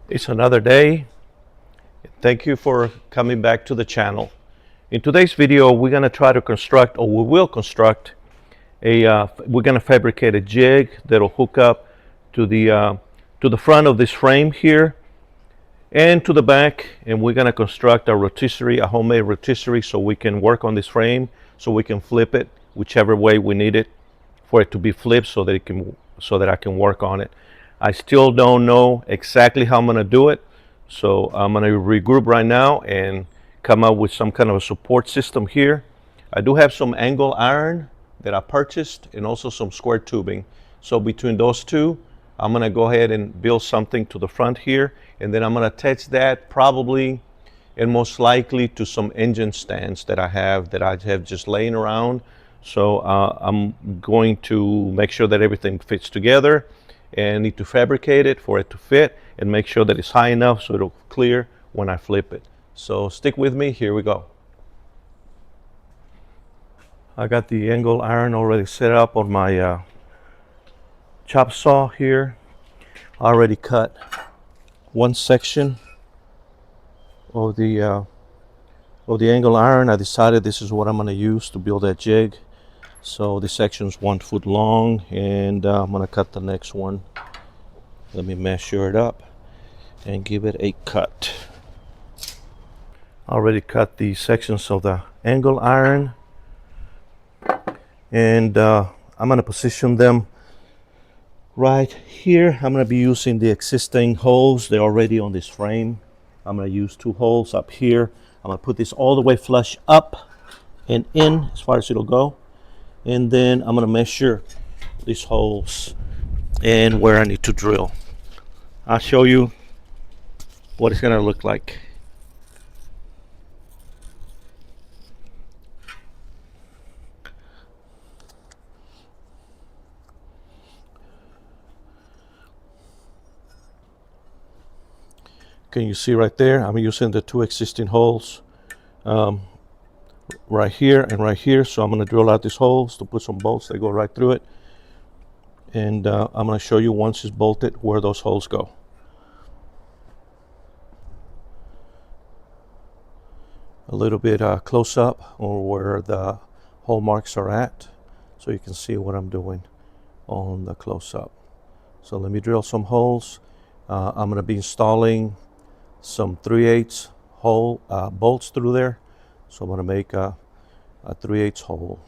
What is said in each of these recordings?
It's another day. Thank you for coming back to the channel. In today's video, we're going to try to construct, or we will construct, we're going to fabricate a jig that'll hook up to the front of this frame here and to the back, and we're going to construct a rotisserie, a homemade rotisserie, so we can work on this frame, so we can flip it whichever way we need it for it to be flipped, so that I can work on it. I still don't know exactly how I'm going to do it, so I'm going to regroup right now and come up with some kind of a support system here. I do have some angle iron that I purchased and also some square tubing. So between those two, I'm going to go ahead and build something to the front here, and then I'm going to attach that probably and most likely to some engine stands that I have just laying around. So I'm going to make sure that everything fits together, and need to fabricate it for it to fit and make sure that it's high enough so it'll clear when I flip it. So stick with me, here we go. I got the angle iron already set up on my chop saw here. I already cut one section of the angle iron. I decided this is what I'm going to use to build that jig. So this section's 1 foot long, and I'm going to cut the next one. Let me measure it up and give it a cut. I already cut the sections of the angle iron, and I'm going to position them right here. I'm going to be using the existing holes. They're already on this frame. I'm going to use 2 holes up here. I'm going to put this all the way flush up and in as far as it'll go. And then I'm going to measure these holes and where I need to drill. I'll show you what it's going to look like. Can you see right there? I'm using the 2 existing holes right here and right here. So I'm going to drill out these holes to put some bolts that go right through it. And I'm going to show you once it's bolted where those holes go. A little bit close up on where the hole marks are at, so you can see what I'm doing on the close up. So let me drill some holes. I'm going to be installing some 3/8 hole bolts through there. So I'm going to make a 3/8 hole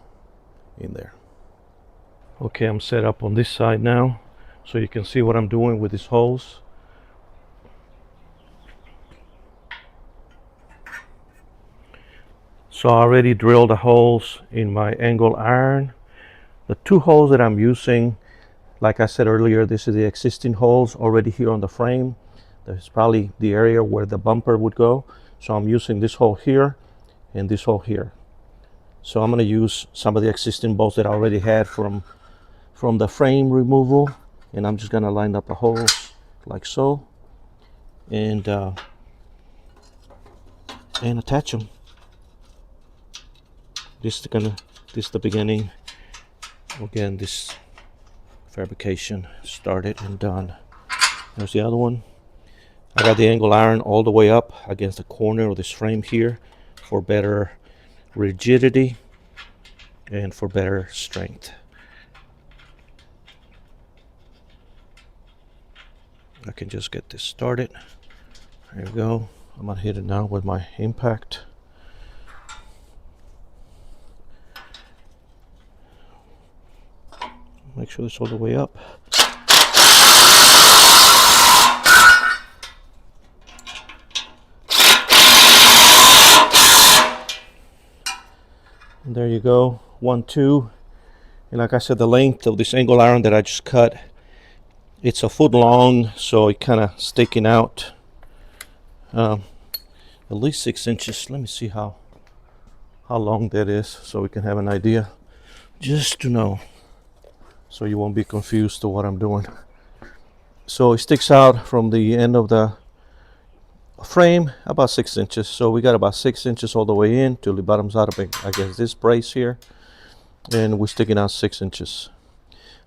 in there. Okay, I'm set up on this side now, so you can see what I'm doing with these holes. So I already drilled the holes in my angle iron. The 2 holes that I'm using, like I said earlier, this is the existing holes already here on the frame. That's probably the area where the bumper would go. So I'm using this hole here and this hole here. So I'm going to use some of the existing bolts that I already had from the frame removal, and I'm just going to line up the holes like so, and attach them. This is the beginning. Again, this fabrication started and done. There's the other one. I got the angle iron all the way up against the corner of this frame here for better rigidity and for better strength. I can just get this started. There we go. I'm gonna hit it now with my impact. Make sure it's all the way up. And there you go, 1, 2. And like I said, the length of this angle iron that I just cut, it's 1 foot long, so it kind of sticking out at least 6 inches. Let me see how long that is, so we can have an idea, just to know, so you won't be confused to what I'm doing. So it sticks out from the end of the frame about 6 inches. So we got about 6 inches all the way in till the bottoms out of, I guess, this brace here, and we're sticking out 6 inches.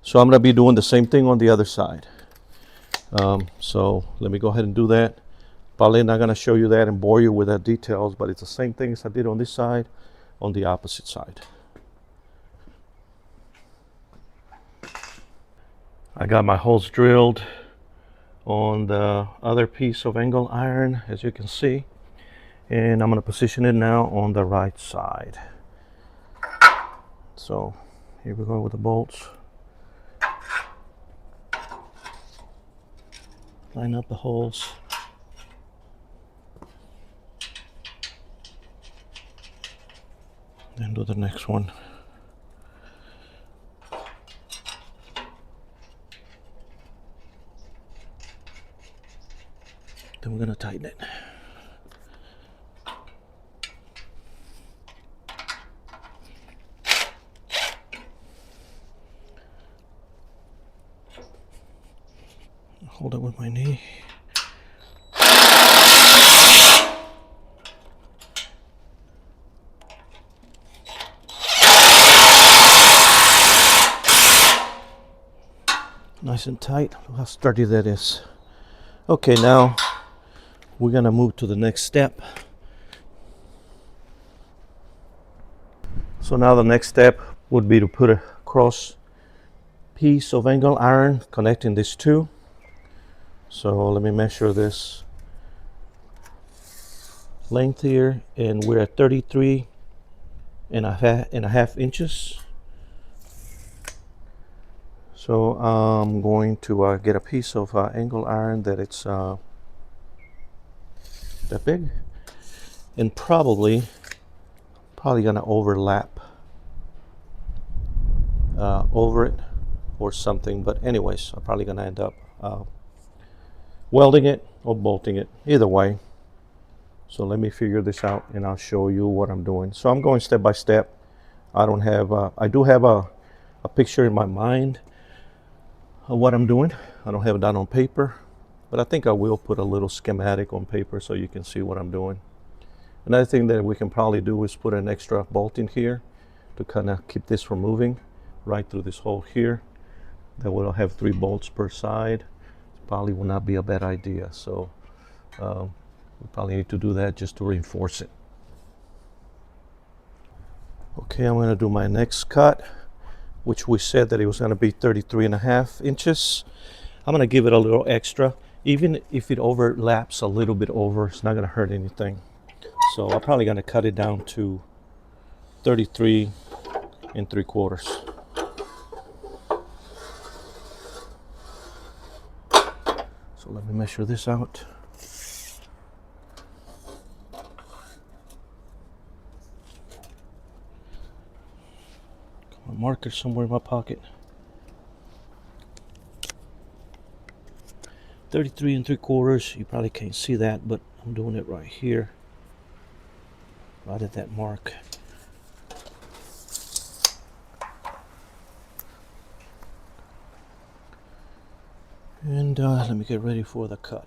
So I'm going to be doing the same thing on the other side. So let me go ahead and do that. Probably not going to show you that and bore you with the details, but it's the same thing as I did on this side, on the opposite side. I got my holes drilled on the other piece of angle iron, as you can see, and I'm going to position it now on the right side. So here we go with the bolts. Line up the holes. Then do the next one. Then we're going to tighten it. Hold it with my knee. Nice and tight. Look how sturdy that is. Okay, now we're gonna move to the next step. So now the next step would be to put a cross piece of angle iron connecting these two. So let me measure this length here, and we're at 33 and a half inches. So I'm going to get a piece of angle iron that it's that big, and probably gonna overlap over it or something. But anyways, I'm probably gonna end up welding it or bolting it, either way. So let me figure this out and I'll show you what I'm doing. So I'm going step by step. I don't have I do have a picture in my mind of what I'm doing. I don't have it down on paper, but I think I will put a little schematic on paper so you can see what I'm doing. Another thing that we can probably do is put an extra bolt in here to kind of keep this from moving right through this hole here. That will have 3 bolts per side. Probably will not be a bad idea. So we probably need to do that just to reinforce it. Okay, I'm going to do my next cut, which we said that it was going to be 33.5 inches. I'm going to give it a little extra. Even if it overlaps a little bit over, it's not going to hurt anything. So I'm probably going to cut it down to 33 3/4. So let me measure this out. Got my marker somewhere in my pocket. 33 3/4. You probably can't see that, but I'm doing it right here, right at that mark. And let me get ready for the cut.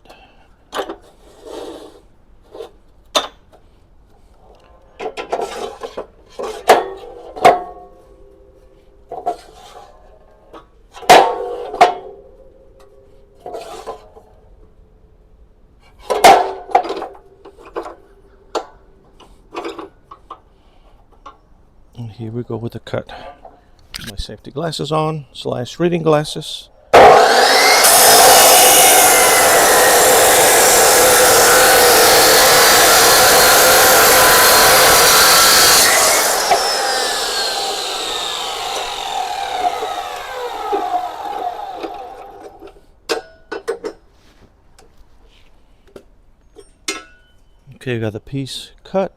And here we go with the cut. Put my safety glasses on, / reading glasses. Okay, I got the piece cut.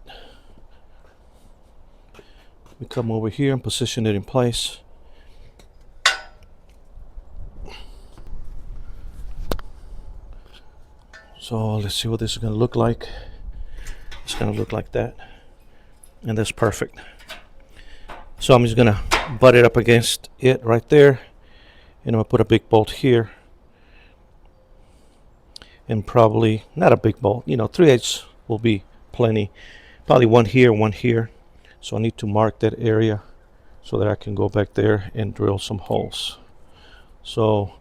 We come over here and position it in place. So let's see what this is going to look like. It's going to look like that, and that's perfect. So I'm just going to butt it up against it right there, and I'm going to put a big bolt here, and probably not a big bolt, 3/8 will be plenty. Probably one here. So I need to mark that area so that I can go back there and drill some holes. So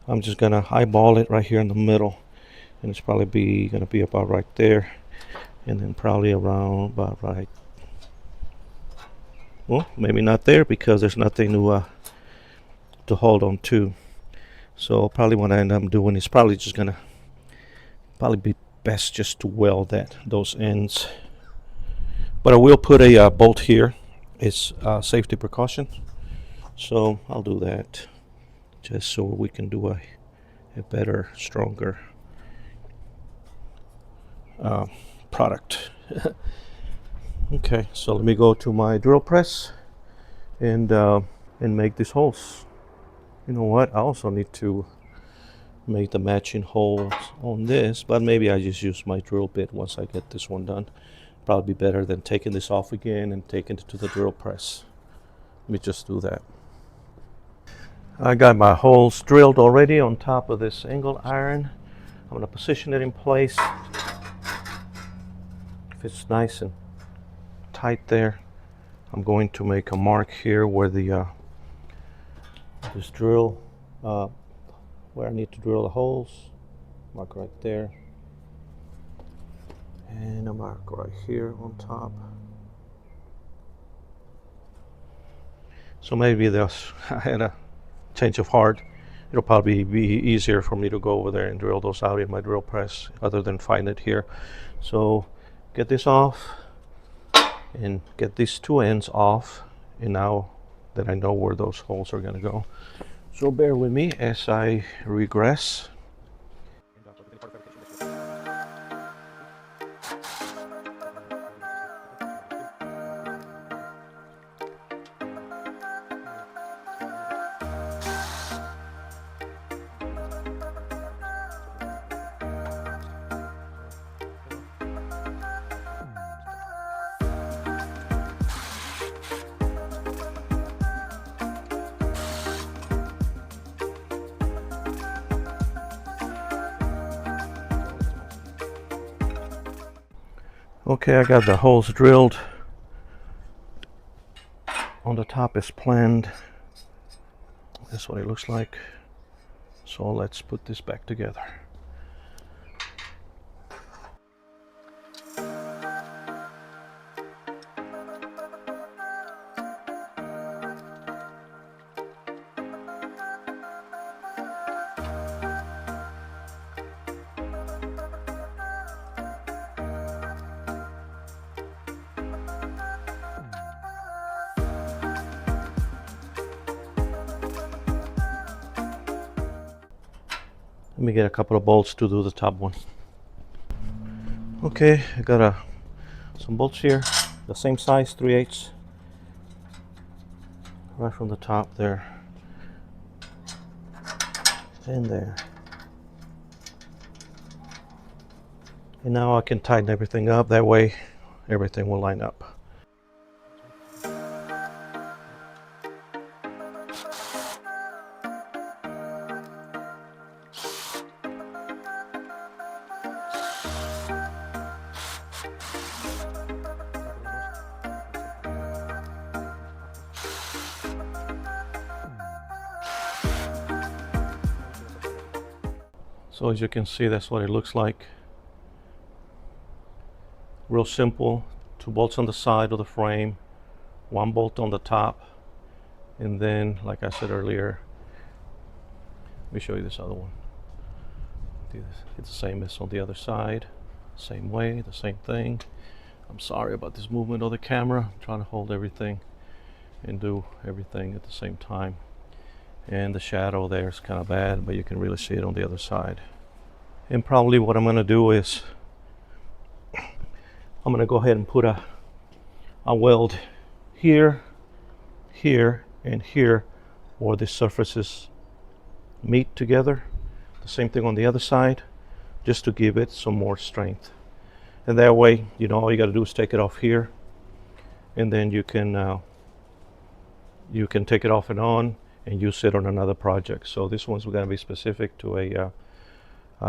I'm just gonna eyeball it right here in the middle, and it's probably gonna be about right there, and then probably around about right. Well, maybe not there because there's nothing to hold on to. So probably what I end up doing is probably just gonna be best just to weld those ends. But I will put a bolt here. It's safety precaution. So I'll do that just so we can do a better, stronger product. Okay, so let me go to my drill press and make these holes. You know what? I also need to make the matching holes on this, but maybe I just use my drill bit once I get this one done. Probably be better than taking this off again and taking it to the drill press. Let me just do that. I got my holes drilled already on top of this angle iron. I'm going to position it in place. If it's nice and tight there, I'm going to make a mark here where the this drill, where I need to drill the holes. Mark right there, and a mark right here on top. So maybe there's I had a change of heart. It'll probably be easier for me to go over there and drill those out in my drill press other than find it here. So get this off and get these two ends off, and now that I know where those holes are going to go. So bear with me as I regress. Okay, I got the holes drilled. On the top is planned. That's what it looks like. So let's put this back together. Let me get a couple of bolts to do the top one. Okay, I got some bolts here, the same size, 3/8, right from the top there and there. And now I can tighten everything up, that way everything will line up. So as you can see, that's what it looks like. Real simple. 2 bolts on the side of the frame, 1 bolt on the top, and then, like I said earlier, let me show you this other one. It's the same as on the other side, same way, the same thing. I'm sorry about this movement of the camera. I'm trying to hold everything and do everything at the same time. And the shadow there is kind of bad, but you can really see it on the other side. And probably what I'm going to do is I'm going to go ahead and put a weld here, here, and here where the surfaces meet together. The same thing on the other side, just to give it some more strength. And that way, you know, all you got to do is take it off here, and then you can take it off and on and use it on another project. So this one's going to be specific to a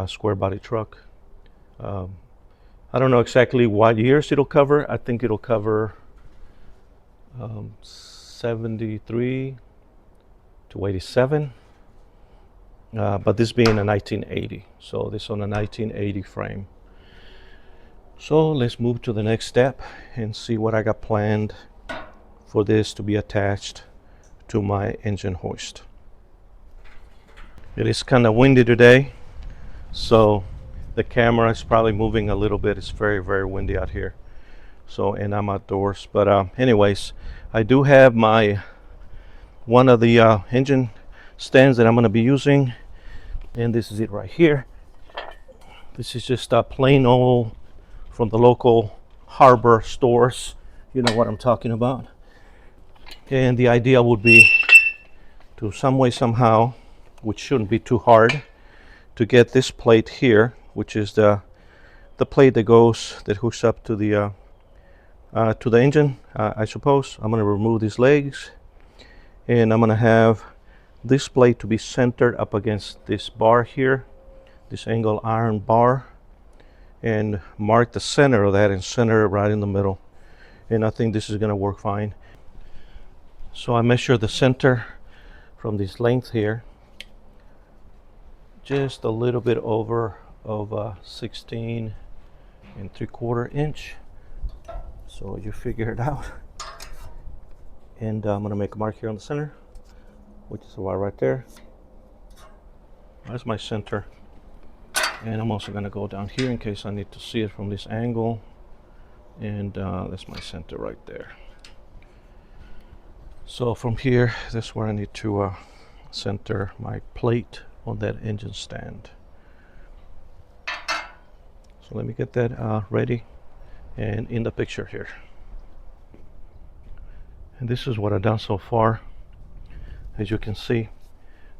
square body truck. I don't know exactly what years it'll cover. I think it'll cover 73 to 87. but this being a 1980, so this on a 1980 frame. So let's move to the next step and see what I got planned for this to be attached to my engine hoist. It is kind of windy today, so the camera is probably moving a little bit. It's very, very windy out here. So, and I'm outdoors. But anyways, I do have my one of the engine stands that I'm going to be using, and this is it right here. This is just a plain old from the local harbor stores. You know what I'm talking about. And the idea would be to some way, somehow, which shouldn't be too hard, to get this plate here, which is the plate that hooks up to the engine, I suppose. I'm going to remove these legs, and I'm going to have this plate to be centered up against this bar here, this angle iron bar, and mark the center of that and center it right in the middle. And I think this is going to work fine. So I measure the center from this length here, just a little bit over of 16 3/4 inch. So you figure it out. And I'm going to make a mark here on the center, which is right there. That's my center. And I'm also going to go down here in case I need to see it from this angle. And that's my center right there. So from here, that's where I need to center my plate on that engine stand. So let me get that ready and in the picture here. And this is what I've done so far. As you can see,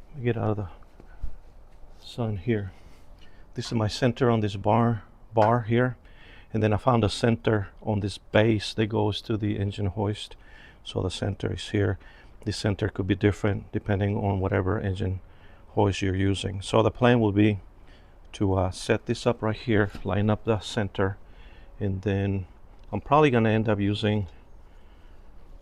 let me get out of the sun here. This is my center on this bar here, and then I found a center on this base that goes to the engine hoist. So the center is here. The center could be different depending on whatever engine hoist you're using. So the plan will be to set this up right here, line up the center, and then I'm probably going to end up using,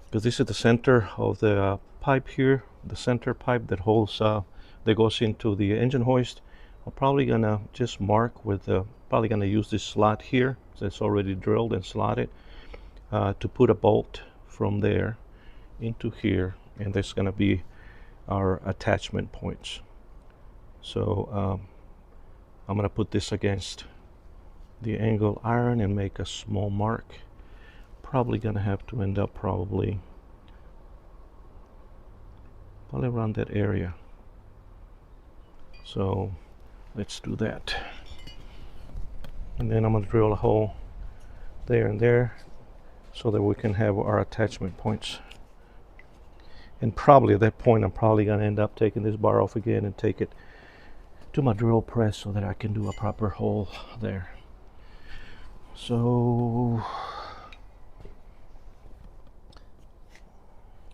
because this is the center of the pipe here, the center pipe that holds that goes into the engine hoist. I'm probably gonna just mark with probably gonna use this slot here that's already drilled and slotted to put a bolt from there into here, and that's gonna be our attachment points. So I'm gonna put this against the angle iron and make a small mark. Probably gonna have to end up probably around that area. So let's do that. And then I'm going to drill a hole there and there so that we can have our attachment points. And probably at that point I'm probably going to end up taking this bar off again and take it to my drill press so that I can do a proper hole there. So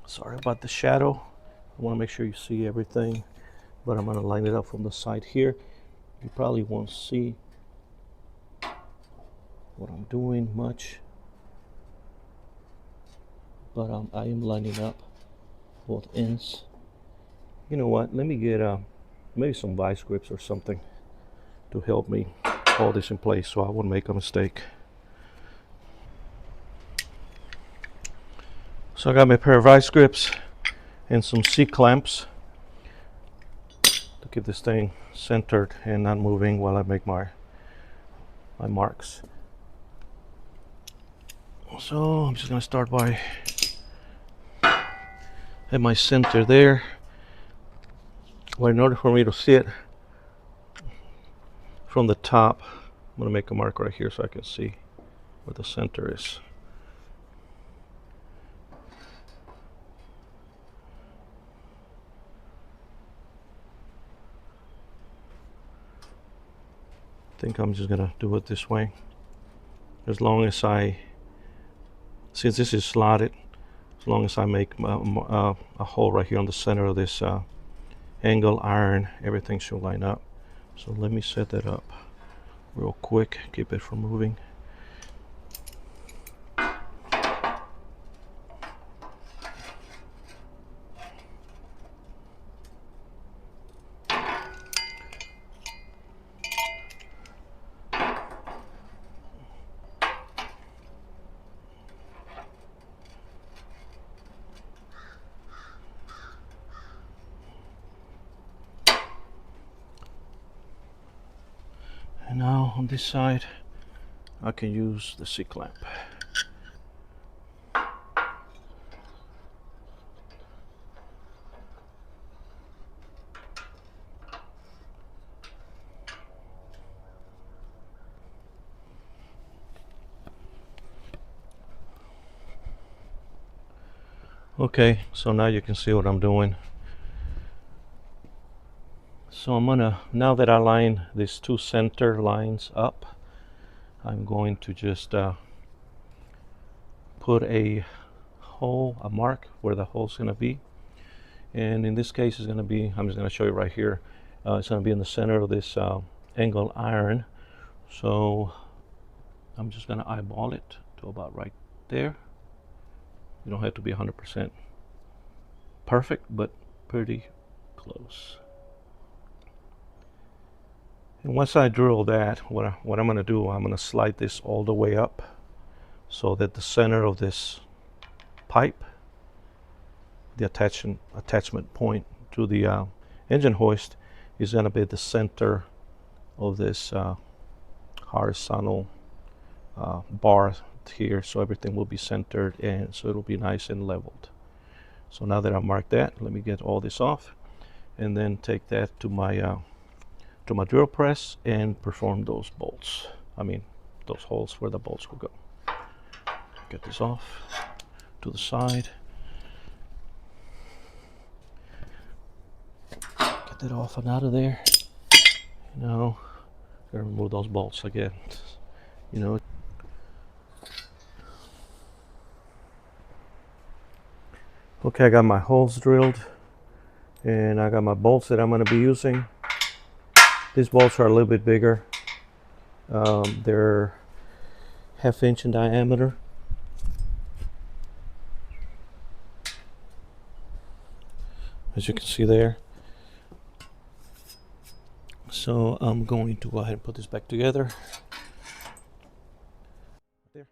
sorry about the shadow. I want to make sure you see everything, but I'm going to line it up from the side here. You probably won't see what I'm doing much, but I am lining up both ends. You know what, let me get maybe some vice grips or something to help me hold this in place so I won't make a mistake. So I got my pair of vice grips and some C-clamps to keep this thing centered and not moving while I make my marks. So I'm just going to start by at my center there. Well, in order for me to see it from the top, I'm going to make a mark right here so I can see where the center is. I think I'm just gonna do it this way. As long as since this is slotted, as long as I make a hole right here on the center of this angle iron, everything should line up. So let me set that up real quick, keep it from moving. And now on this side, I can use the C-clamp. Okay, so now you can see what I'm doing. So I'm gonna, now that I line these two center lines up, I'm going to just put a hole, a mark where the hole's gonna be. And in this case, it's gonna be, I'm just gonna show you right here. It's gonna be in the center of this angle iron. So I'm just gonna eyeball it to about right there. You don't have to be 100% perfect, but pretty close. And once I drill that, what I'm going to do, I'm going to slide this all the way up so that the center of this pipe, the attachment point to the engine hoist, is going to be the center of this horizontal bar here, so everything will be centered, and so it'll be nice and leveled. So now that I've marked that, let me get all this off and then take that to my drill press and perform those bolts. I mean, those holes where the bolts will go. Get this off to the side. Get that off and out of there. You know, gotta remove those bolts again. You know. Okay, I got my holes drilled and I got my bolts that I'm going to be using. These bolts are a little bit bigger. They're 1/2 inch in diameter. As you can see there. So I'm going to go ahead and put this back together. There.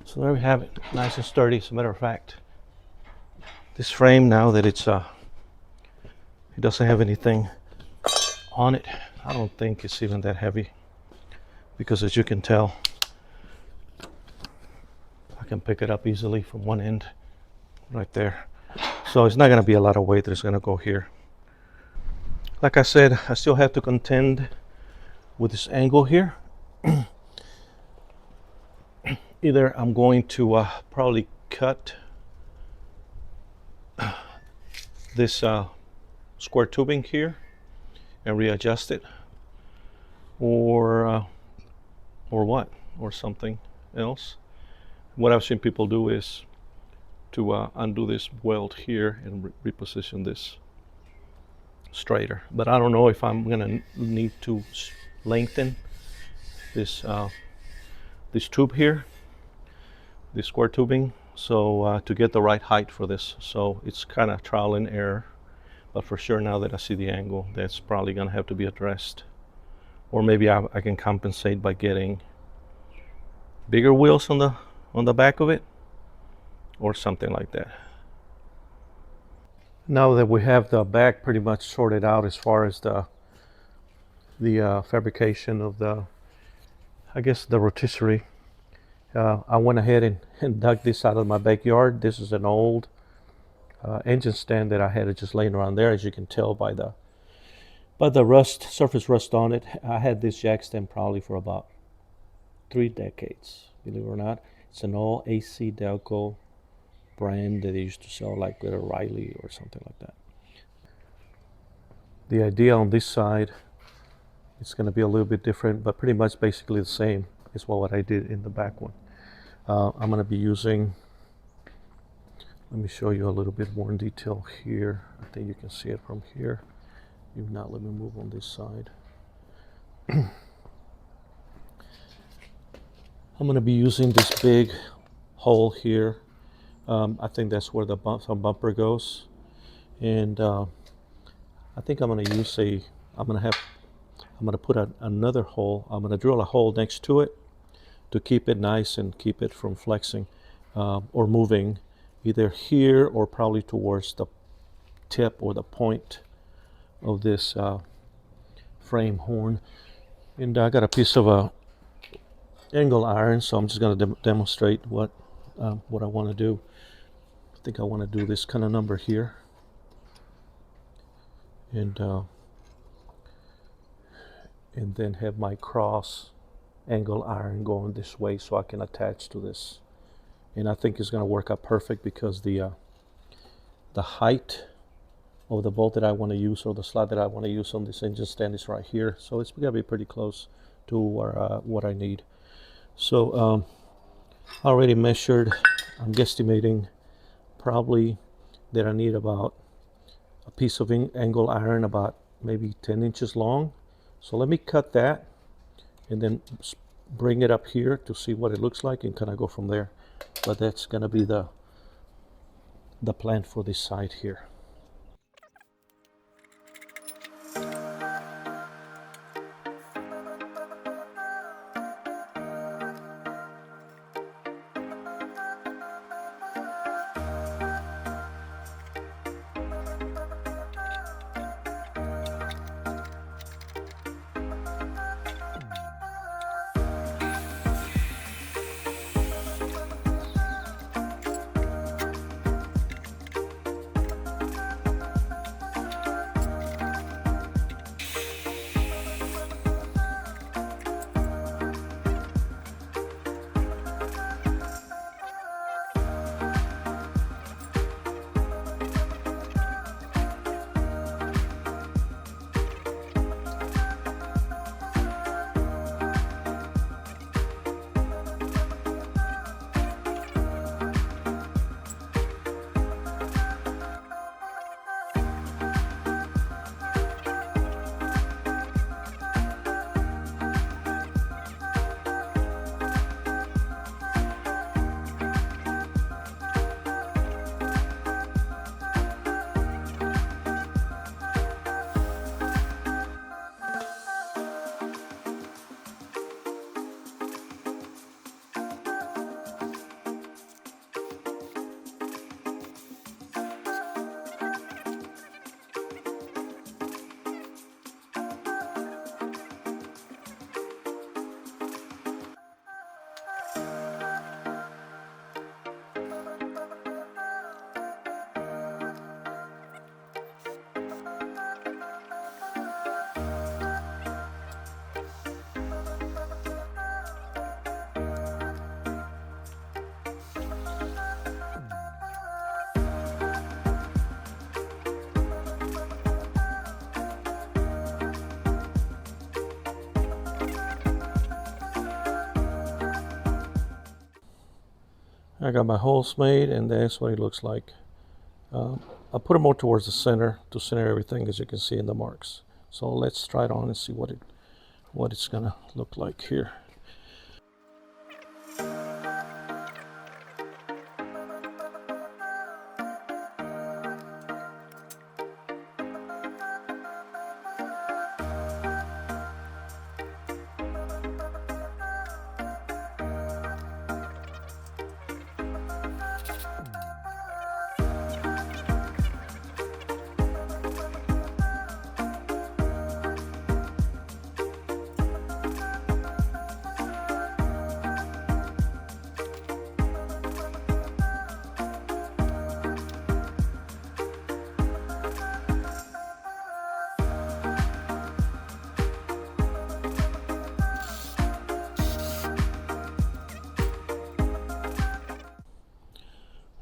So there we have it, nice and sturdy. As a matter of fact, this frame, now that it doesn't have anything on it, I don't think it's even that heavy, because as you can tell, I can pick it up easily from one end right there. So it's not going to be a lot of weight that's going to go here. Like I said, I still have to contend with this angle here. Either I'm going to probably cut this square tubing here and readjust it, or what, or something else. What I've seen people do is to undo this weld here and reposition this straighter. But I don't know if I'm gonna need to lengthen this this tube here, this square tubing, so to get the right height for this. So it's kind of trial and error, but for sure now that I see the angle, that's probably gonna have to be addressed. Or maybe I can compensate by getting bigger wheels on the back of it, or something like that. Now that we have the back pretty much sorted out as far as the the fabrication of the, I guess, the rotisserie. I went ahead and dug this out of my backyard. This is an old engine stand that I had just laying around there, as you can tell by the rust, surface rust on it. I had this jack stand probably for about 3 decades, believe it or not. It's an old AC Delco brand that they used to sell like with a Riley or something like that. The idea on this side, it's going to be a little bit different, but pretty much basically the same as what I did in the back one. I'm going to be using, let me show you a little bit more in detail here. I think you can see it from here. If not, let me move on this side. I'm going to be using this big hole here. I think that's where the bumper goes. And I think I'm going to use I'm going to put another hole. I'm going to drill a hole next to it to keep it nice and keep it from flexing or moving either here or probably towards the tip or the point of this frame horn. And I got a piece of angle iron, so I'm just going to demonstrate what I want to do. I think I want to do this kind of number here, and then have my cross angle iron going this way so I can attach to this. And I think it's going to work out perfect because the height of the bolt that I want to use, or the slot that I want to use on this engine stand, is right here. So it's going to be pretty close to what I need. So I already measured. I'm guesstimating probably that I need about a piece of angle iron about maybe 10 inches long. So let me cut that and then bring it up here to see what it looks like and kind of go from there. But that's going to be the plan for this side here. I got my holes made, and that's what it looks like. I put it more towards the center to center everything, as you can see in the marks. So let's try it on and see what it's gonna look like here.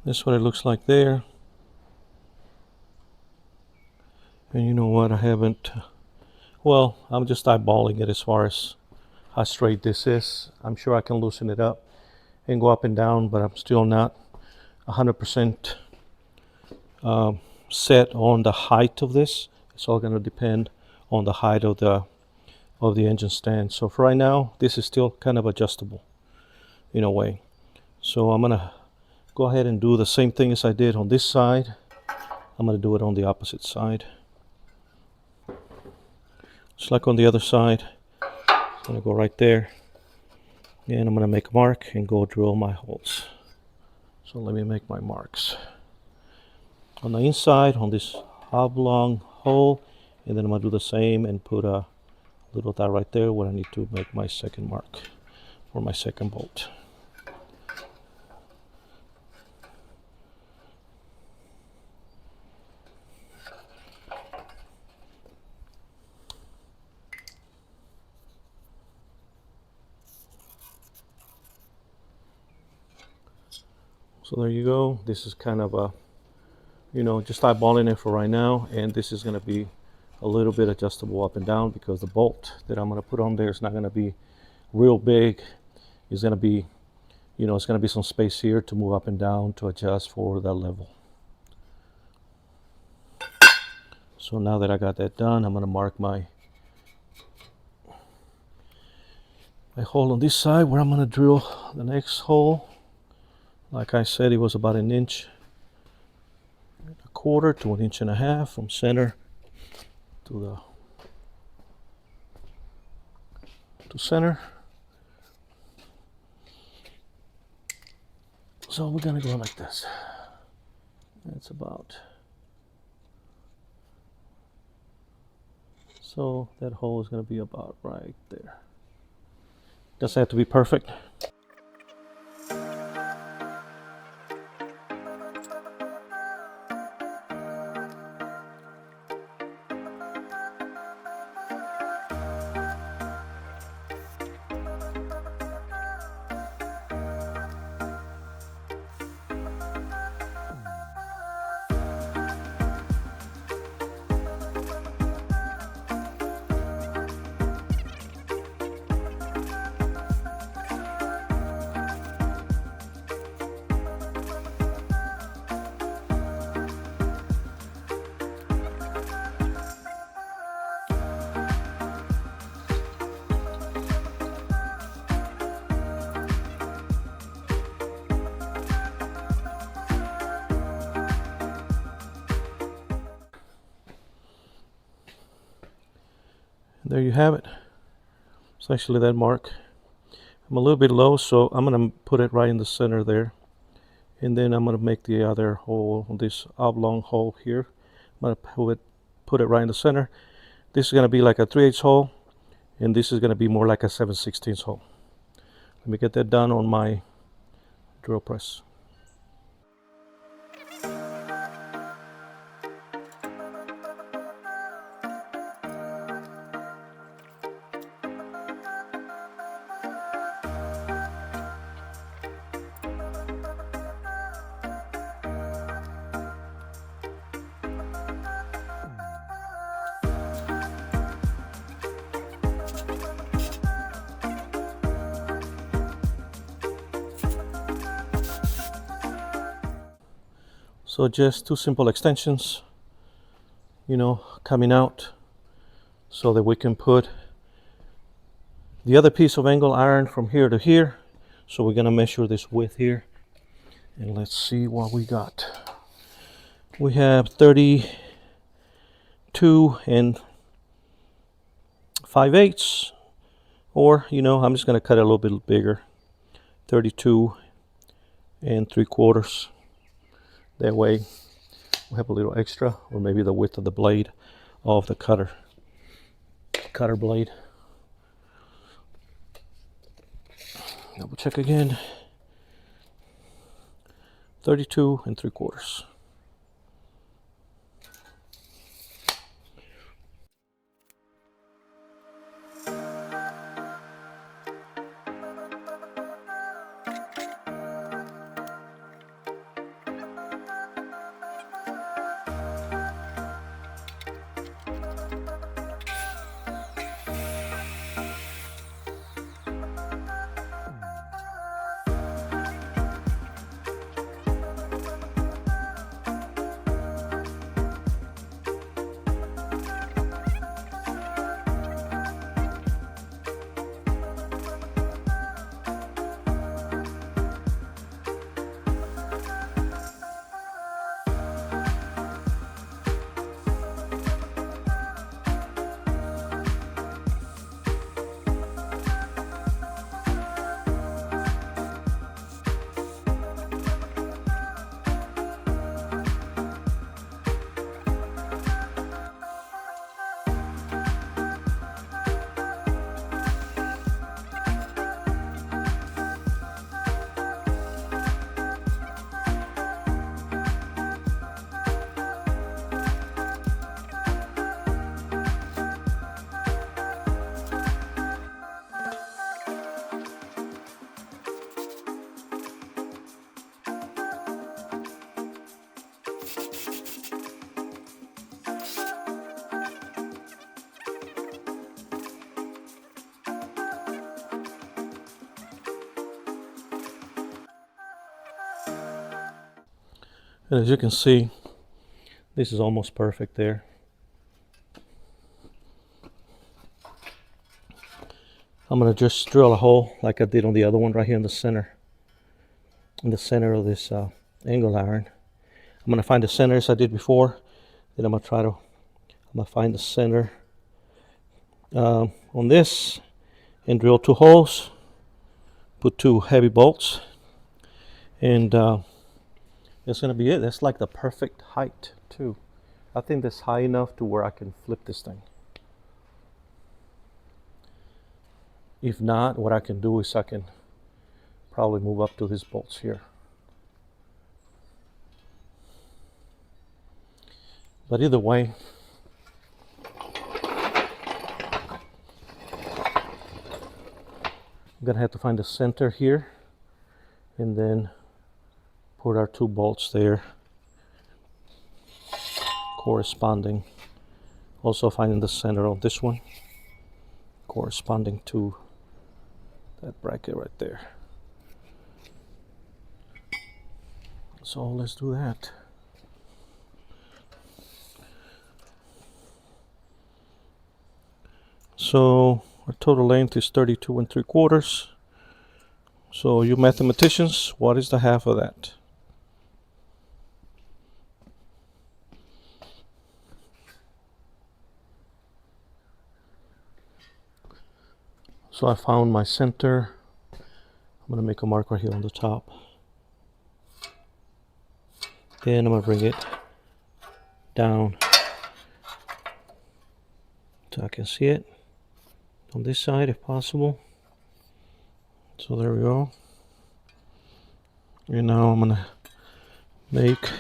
That's what it looks like there. And you know what, I haven't, well, I'm just eyeballing it as far as how straight this is. I'm sure I can loosen it up and go up and down, but I'm still not 100% set on the height of this. It's all going to depend on the height of the engine stand. So for right now, this is still kind of adjustable in a way. So I'm gonna go ahead and do the same thing as I did on this side. I'm gonna do it on the opposite side. Just like on the other side. I'm gonna go right there, and I'm gonna make a mark and go drill my holes. So let me make my marks. On the inside, on this oblong hole, and then I'm gonna do the same and put a little dot right there where I need to make my second mark for my second bolt. So there you go. This is kind of a, just eyeballing it for right now, and this is going to be a little bit adjustable up and down because the bolt that I'm going to put on there is not going to be real big. It's going to be, it's going to be some space here to move up and down to adjust for that level. So now that I got that done, I'm going to mark my hole on this side where I'm going to drill the next hole. Like I said, it was about 1.25 inches to 1.5 inches from center to center. So we're gonna go like this. That's about, so that hole is gonna be about right there. Doesn't have to be perfect. There you have it. It's actually that mark. I'm a little bit low, so I'm gonna put it right in the center there, and then I'm gonna make the other hole, this oblong hole here. I'm gonna put it right in the center. This is gonna be like a 3/8 hole, and this is gonna be more like a 7/16 hole. Let me get that done on my drill press. So just two simple extensions, coming out so that we can put the other piece of angle iron from here to here. So we're gonna measure this width here, and let's see what we got. We have 32 and 5/8, or I'm just gonna cut it a little bit bigger, 32 and 3/4. That way we have a little extra, or maybe the width of the blade of the cutter blade. Double check again. 32 and 3/4. And as you can see, this is almost perfect there. I'm going to just drill a hole like I did on the other one right here in the center. In the center of this angle iron. I'm going to find the center as I did before. Then I'm going to find the center on this and drill 2 holes. Put 2 heavy bolts. And that's going to be it. That's like the perfect height too. I think that's high enough to where I can flip this thing. If not, what I can do is I can probably move up to these bolts here. But either way, I'm gonna have to find the center here and then put our 2 bolts there corresponding. Also finding the center of this one corresponding to that bracket right there. So let's do that. So our total length is 32 3/4. So you mathematicians, what is the half of that? So I found my center. I'm going to make a mark right here on the top. Then I'm going to bring it down so I can see it on this side if possible. So there we go. And now I'm going to make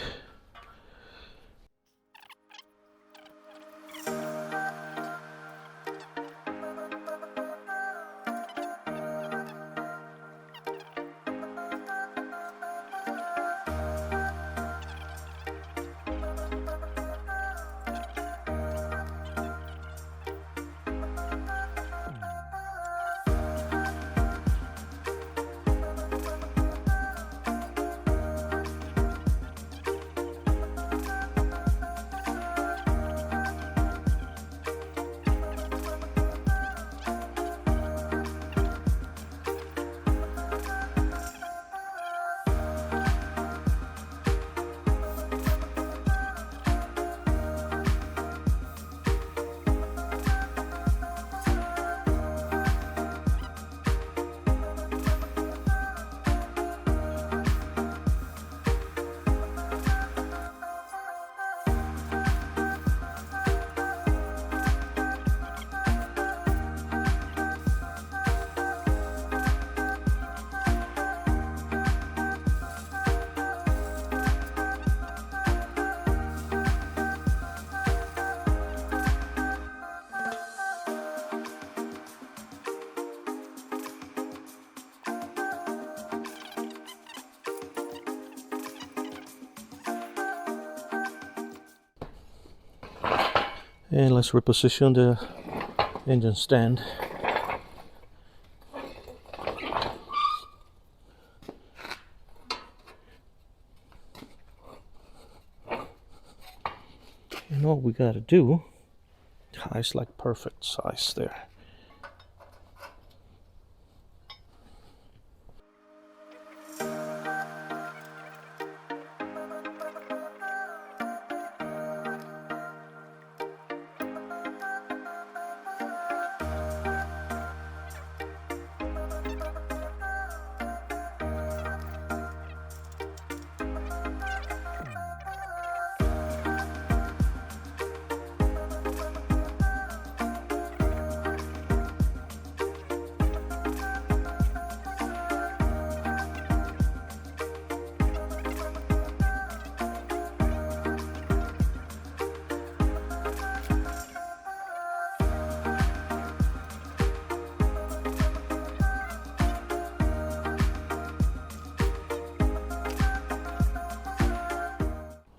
and let's reposition the engine stand. And all we gotta do, it's like perfect size there.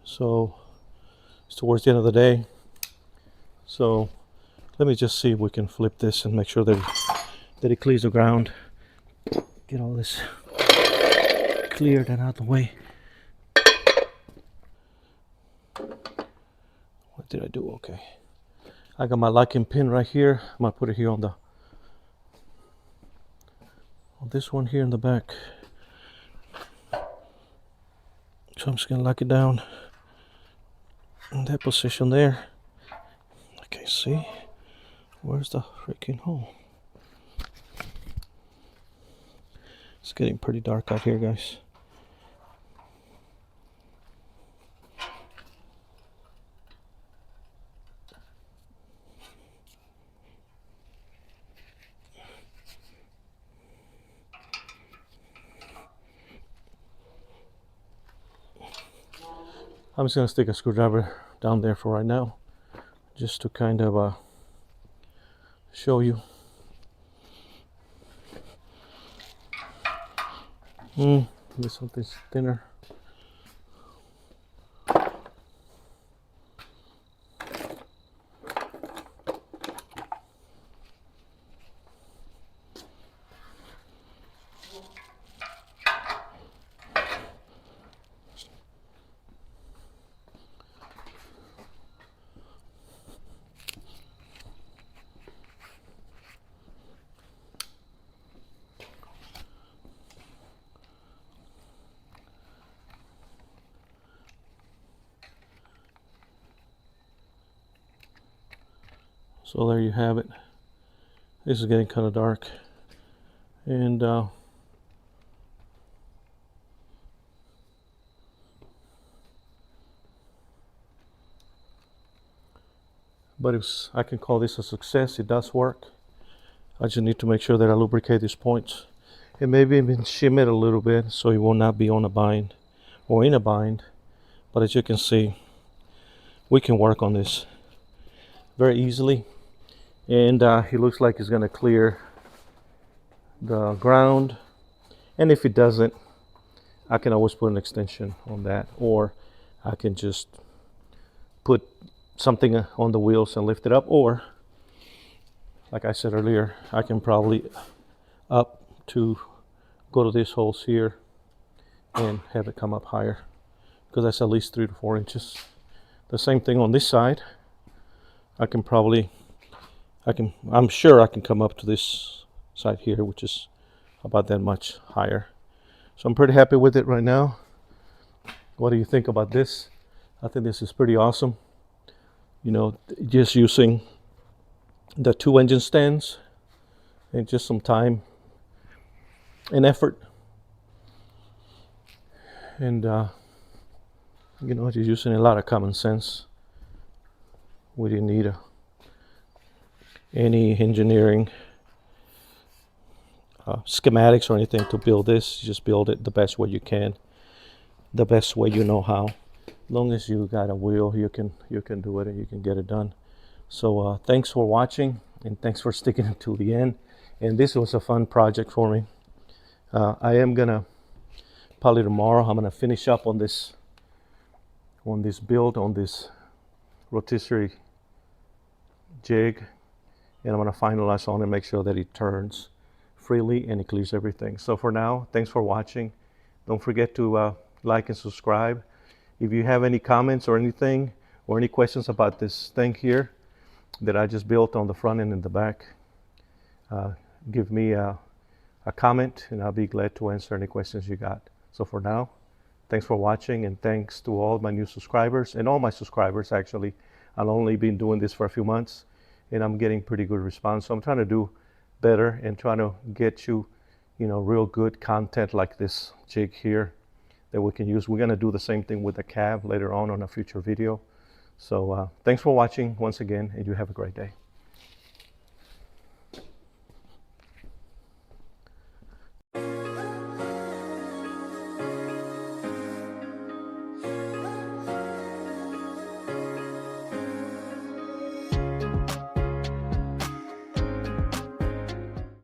So it's towards the end of the day. So let me just see if we can flip this and make sure that it clears the ground. Get all this cleared and out of the way. What did I do? Okay. I got my locking pin right here. I'm gonna put it here on this one here in the back. So I'm just gonna lock it down in that position there. Okay, see? Where's the freaking hole? It's getting pretty dark out here, guys. I'm just gonna stick a screwdriver down there for right now, just to kind of show you. Maybe something thinner. So there you have it. This is getting kind of dark, and but I can call this a success. It does work. I just need to make sure that I lubricate these points, and maybe even shim it a little bit so it will not be on a bind or in a bind. But as you can see, we can work on this very easily, and it looks like it's going to clear the ground. And if it doesn't, I can always put an extension on that, or I can just put something on the wheels and lift it up, or like I said earlier, I can probably up to go to these holes here and have it come up higher, because that's at least 3 to 4 inches. The same thing on this side. I'm sure I can come up to this side here, which is about that much higher. So I'm pretty happy with it right now. What do you think about this? I think this is pretty awesome. You know, just using the 2 engine stands and just some time and effort, and you know, just using a lot of common sense. We didn't need any engineering schematics or anything to build this. You just build it the best way you can, the best way you know how. As long as you got a wheel, you can do it, and you can get it done. So thanks for watching, and thanks for sticking until the end. And this was a fun project for me. I am gonna probably tomorrow, I'm gonna finish up on this build on this rotisserie jig, and I'm gonna finalize on it and make sure that it turns freely and it clears everything. So for now, thanks for watching. Don't forget to like and subscribe. If you have any comments or anything, or any questions about this thing here that I just built on the front end and the back, give me a comment, and I'll be glad to answer any questions you got. So for now, thanks for watching, and thanks to all my new subscribers, and all my subscribers actually. I've only been doing this for a few months, and I'm getting pretty good response. So I'm trying to do better and trying to get you, real good content like this jig here that we can use. We're going to do the same thing with the cab later on a future video. So thanks for watching once again, and you have a great day.